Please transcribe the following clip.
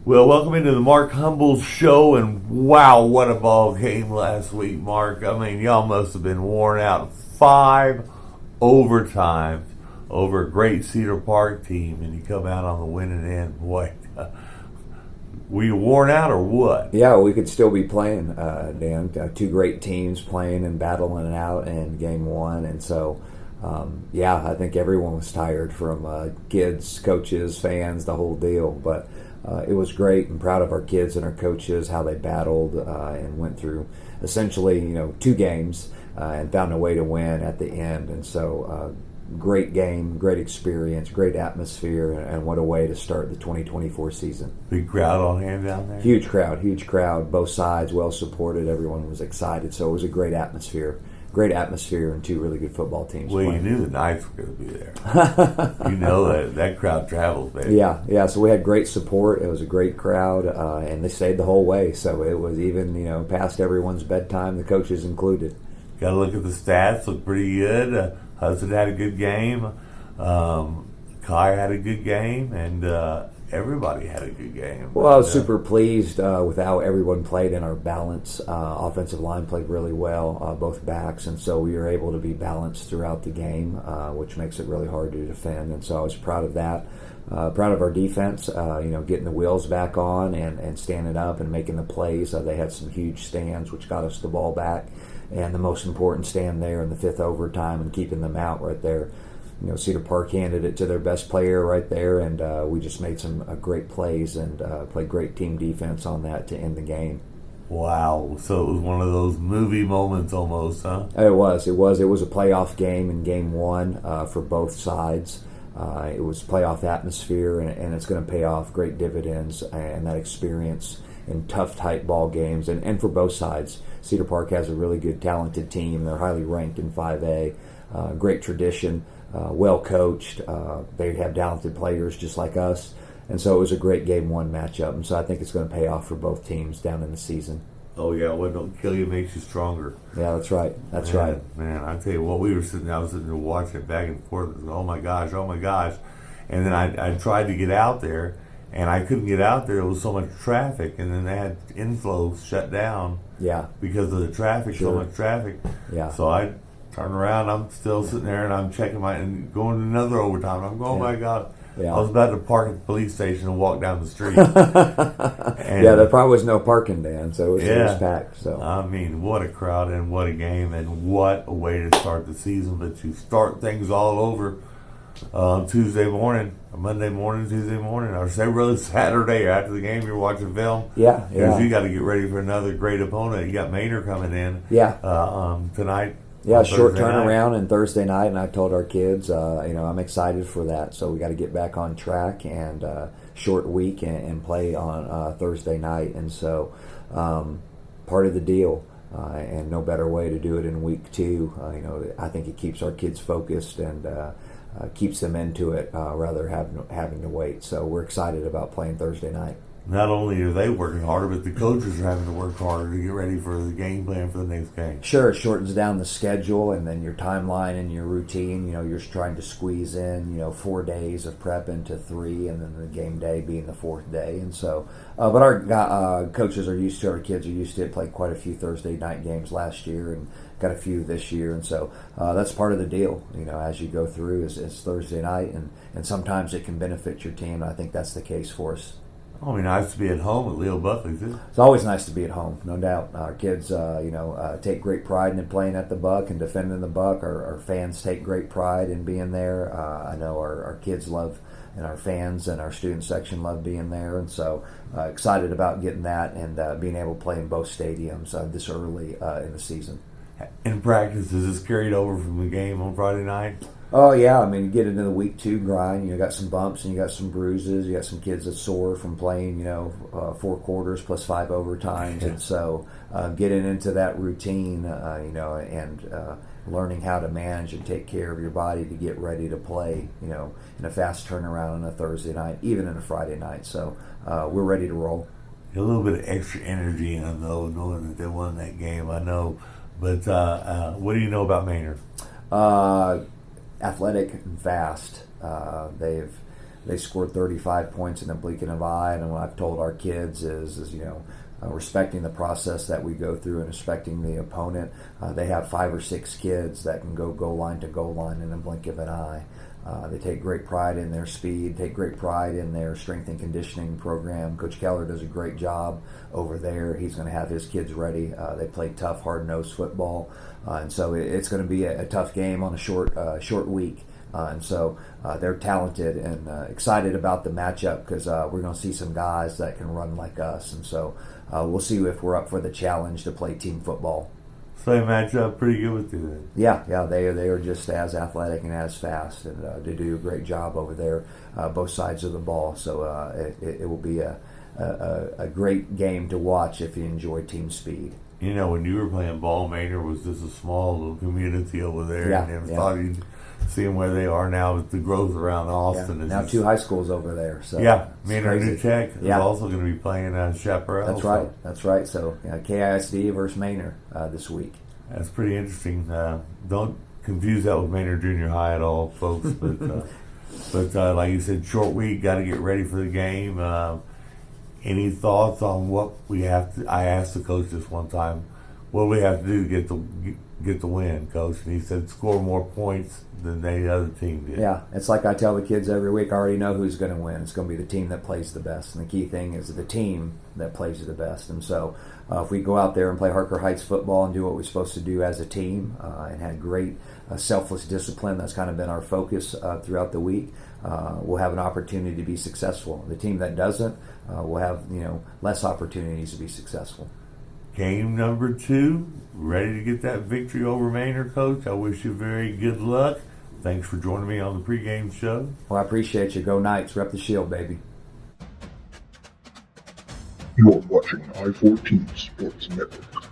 Well, welcome into the Mark Humbles Show, and wow, what a ball game last week, Mark. I mean, y'all must have been worn out. 5 overtimes over a great Cedar Park team, and you come out on the winning end. Boy, were you worn out or what? Yeah, we could still be playing, Dan. Two great teams playing and battling it out in game one, and so I think everyone was tired from kids, coaches, fans, the whole deal. But it was great, and proud of our kids and our coaches, how they battled and went through essentially, 2 games and found a way to win at the end. And so great game, great experience, great atmosphere, and what a way to start the 2024 season. Big crowd on hand down there? Huge crowd, both sides, well supported. Everyone was excited, so it was a great atmosphere. Great atmosphere and 2 really good football teams. Well, playing. You knew the Knights were going to be there. You know that crowd travels, baby. Yeah. So we had great support. It was a great crowd, and they stayed the whole way. So it was even, past everyone's bedtime, the coaches included. Got to look at the stats. Look pretty good. Hudson had a good game. Kai had a good game, and everybody had a good game. Well, I was super pleased with how everyone played in our balance. Offensive line played really well, both backs, and so we were able to be balanced throughout the game, which makes it really hard to defend. And so I was proud of that. Proud of our defense, getting the wheels back on and standing up and making the plays. They had some huge stands, which got us the ball back. And the most important stand there in the 5th overtime and keeping them out right there. Cedar Park handed it to their best player right there, and we just made some great plays and played great team defense on that to end the game. Wow. So it was one of those movie moments almost, huh? It was a playoff game in game one for both sides. It was playoff atmosphere, and it's going to pay off great dividends, and that experience in tough, tight ball games, and for both sides. Cedar Park has a really good, talented team. They're highly ranked in 5A. Great tradition, well coached. They have talented players just like us. And so it was a great game one matchup. And so I think it's going to pay off for both teams down in the season. Oh, yeah. What don't kill you makes you stronger. Yeah, that's right. Man, I tell you what, I was sitting there watching it back and forth. Oh, my gosh. And then I tried to get out there, and I couldn't get out there. There was so much traffic, and then they had inflow shut down. Yeah. Because of the traffic, Sure. so much traffic. Yeah. So I turn around, I'm still sitting there, and I'm checking and going to another overtime. I'm going, oh my God. Yeah. I was about to park at the police station and walk down the street. There probably was no parking, Dan, so it was packed. So I mean, what a crowd and what a game and what a way to start the season. But you start things all over Tuesday morning, or Monday morning, Tuesday morning, or say really Saturday after the game. You're watching film. Yeah. Because you got to get ready for another great opponent. You got Manor coming in. Tonight. Yeah, short Thursday turnaround night. and Thursday night, and I told our kids, I'm excited for that. So we got to get back on track and short week and play on Thursday night. And so part of the deal, and no better way to do it in week 2. I think it keeps our kids focused and keeps them into it rather having to wait. So we're excited about playing Thursday night. Not only are they working harder, but the coaches are having to work harder to get ready for the game plan for the next game. Sure, it shortens down the schedule and then your timeline and your routine. You're trying to squeeze in, 4 days of prep into 3, and then the game day being the 4th day. And so, but our coaches are used to, our kids are used to it. Played quite a few Thursday night games last year and got a few this year. And so that's part of the deal, as you go through is Thursday night. And sometimes it can benefit your team. And I think that's the case for us. Oh, it'd be nice to be at home at Leo Buckley, too. It's always nice to be at home, no doubt. Our kids, take great pride in playing at the Buck and defending the Buck. Our fans take great pride in being there. I know our kids love, and our fans and our student section love being there. And so excited about getting that and being able to play in both stadiums this early in the season. In practice, is this carried over from the game on Friday night? Oh, yeah. I mean, you get into the week 2 grind. You got some bumps and you got some bruises. You got some kids that sore from playing, 4 quarters plus 5 overtimes. And so getting into that routine, and learning how to manage and take care of your body to get ready to play, in a fast turnaround on a Thursday night, even in a Friday night. So we're ready to roll. A little bit of extra energy in them, though, knowing that they won that game, I know. But what do you know about Manor? Athletic and fast. They've they scored 35 points in the blinking of an eye. And what I've told our kids is respecting the process that we go through and respecting the opponent. They have 5 or 6 kids that can go goal line to goal line in a blink of an eye. They take great pride in their speed, take great pride in their strength and conditioning program. Coach Keller does a great job over there. He's going to have his kids ready. They play tough, hard-nosed football, and so it's going to be a tough game on a short week. And so they're talented and excited about the matchup because we're going to see some guys that can run like us. And so we'll see if we're up for the challenge to play team football. So they match up pretty good with you then. Yeah, they are just as athletic and as fast, and they do a great job over there, both sides of the ball. So it will be a great game to watch if you enjoy team speed. You know, when you were playing ball, Manor was just a small little community over there. Yeah, and never thought you'd see them where they are now with the growth around Austin. Yeah. Now just 2 high schools over there. So Manor New Tech is also going to be playing Chaparral. That's right. So KISD versus Manor this week. That's pretty interesting. Don't confuse that with Manor Junior High at all, folks. But like you said, short week, got to get ready for the game. Any thoughts on what we have to? I asked the coach this one time, what do we have to do to get the win, Coach? And he said, score more points than the other team did. Yeah, it's like I tell the kids every week, I already know who's going to win. It's going to be the team that plays the best. And the key thing is the team that plays the best. And so if we go out there and play Harker Heights football and do what we're supposed to do as a team and had great selfless discipline, that's kind of been our focus throughout the week, we'll have an opportunity to be successful. The team that doesn't will have less opportunities to be successful. Game number 2, ready to get that victory over Manor, Coach. I wish you very good luck. Thanks for joining me on the pregame show. Well, I appreciate you. Go Knights. Rep the shield, baby. You're watching I-14 Sports Network.